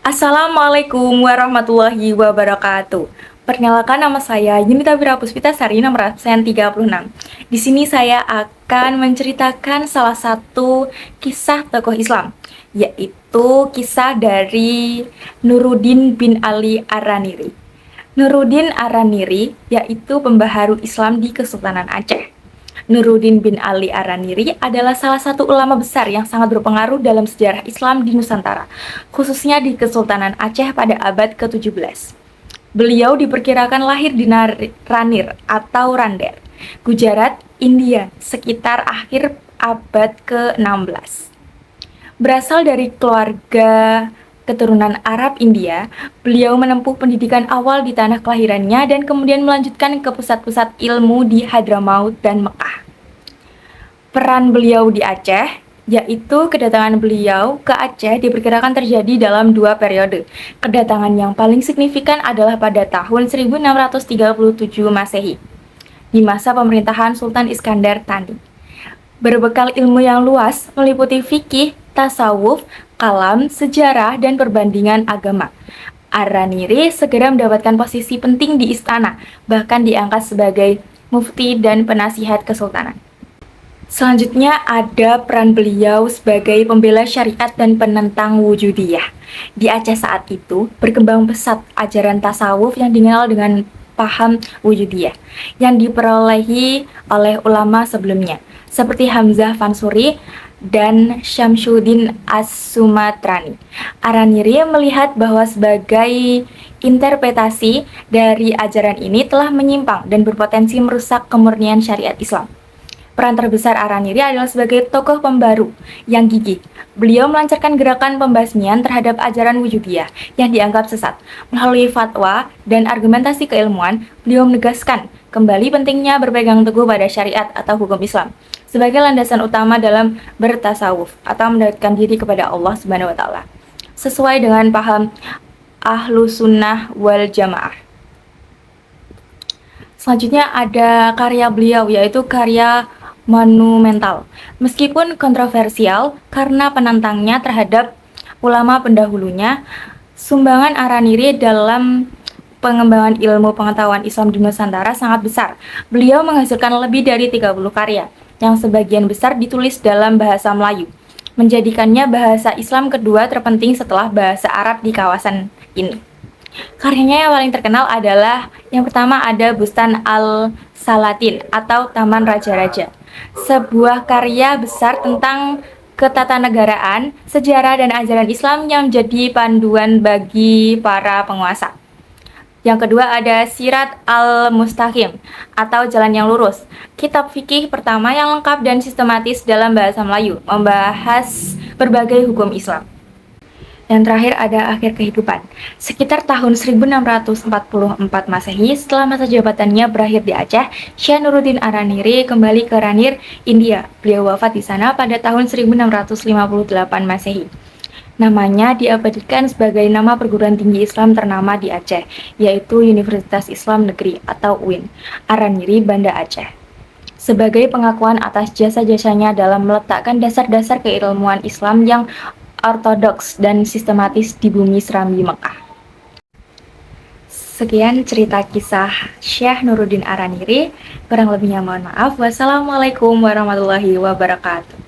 Assalamualaikum warahmatullahi wabarakatuh. Perkenalkan, nama saya Yunita Wirapuspitasari, nomor absen 36. Di sini saya akan menceritakan salah satu kisah tokoh Islam, yaitu kisah dari Nuruddin bin Ali Araniri. Nuruddin Araniri yaitu pembaharu Islam di Kesultanan Aceh. Nuruddin bin Ali Araniri adalah salah satu ulama besar yang sangat berpengaruh dalam sejarah Islam di Nusantara, khususnya di Kesultanan Aceh pada abad ke-17. Beliau diperkirakan lahir di Ranir atau Rander, Gujarat, India, sekitar akhir abad ke-16. Berasal dari keluarga keturunan Arab India, beliau menempuh pendidikan awal di tanah kelahirannya dan kemudian melanjutkan ke pusat-pusat ilmu di Hadramaut dan Mekah. Peran beliau di Aceh, yaitu kedatangan beliau ke Aceh diperkirakan terjadi dalam dua periode. Kedatangan yang paling signifikan adalah pada tahun 1637 Masehi, di masa pemerintahan Sultan Iskandar Tani. Berbekal ilmu yang luas, meliputi fikih, tasawuf, kalam, sejarah, dan perbandingan agama, Araniri segera mendapatkan posisi penting di istana, bahkan diangkat sebagai mufti dan penasihat kesultanan. Selanjutnya ada peran beliau sebagai pembela syariat dan penentang wujudiyah. Di Aceh saat itu berkembang pesat ajaran tasawuf yang dikenal dengan paham wujudiyah yang diperolehi oleh ulama sebelumnya seperti Hamzah Fansuri dan Syamsuddin As-Sumatrani. Araniri melihat bahwa sebagai interpretasi dari ajaran ini telah menyimpang dan berpotensi merusak kemurnian syariat Islam. Peran terbesar Araniri adalah sebagai tokoh pembaru yang gigih. Beliau melancarkan gerakan pembasmian terhadap ajaran wujudiyah yang dianggap sesat. Melalui fatwa dan argumentasi keilmuan, beliau menegaskan kembali pentingnya berpegang teguh pada syariat atau hukum Islam sebagai landasan utama dalam bertasawuf atau mendekatkan diri kepada Allah Subhanahu wa taala, sesuai dengan paham Ahlu Sunnah wal Jamaah. Selanjutnya ada karya beliau, yaitu karya monumental. Meskipun kontroversial karena penantangnya terhadap ulama pendahulunya, sumbangan Araniri dalam pengembangan ilmu pengetahuan Islam di Nusantara sangat besar. Beliau menghasilkan lebih dari 30 karya, yang sebagian besar ditulis dalam bahasa Melayu, menjadikannya bahasa Islam kedua terpenting setelah bahasa Arab di kawasan ini. Karyanya yang paling terkenal adalah yang pertama ada Bustan al-Salatin atau Taman Raja-Raja, sebuah karya besar tentang ketatanegaraan, sejarah, dan ajaran Islam yang menjadi panduan bagi para penguasa. Yang kedua ada Sirat al-Mustaqim atau Jalan yang Lurus, kitab fikih pertama yang lengkap dan sistematis dalam bahasa Melayu, membahas berbagai hukum Islam. Yang terakhir ada Akhir Kehidupan. Sekitar tahun 1644 Masehi, setelah masa jabatannya berakhir di Aceh, Syekh Nuruddin Araniri kembali ke Ranir, India. Beliau wafat di sana pada tahun 1658 Masehi. Namanya diabadikan sebagai nama perguruan tinggi Islam ternama di Aceh, yaitu Universitas Islam Negeri atau UIN, Araniri, Banda Aceh, sebagai pengakuan atas jasa-jasanya dalam meletakkan dasar-dasar keilmuan Islam yang ortodoks dan sistematis di bumi Serambi Mekah. Sekian cerita kisah Syekh Nuruddin Araniri. Kurang lebihnya mohon maaf. Wassalamualaikum warahmatullahi wabarakatuh.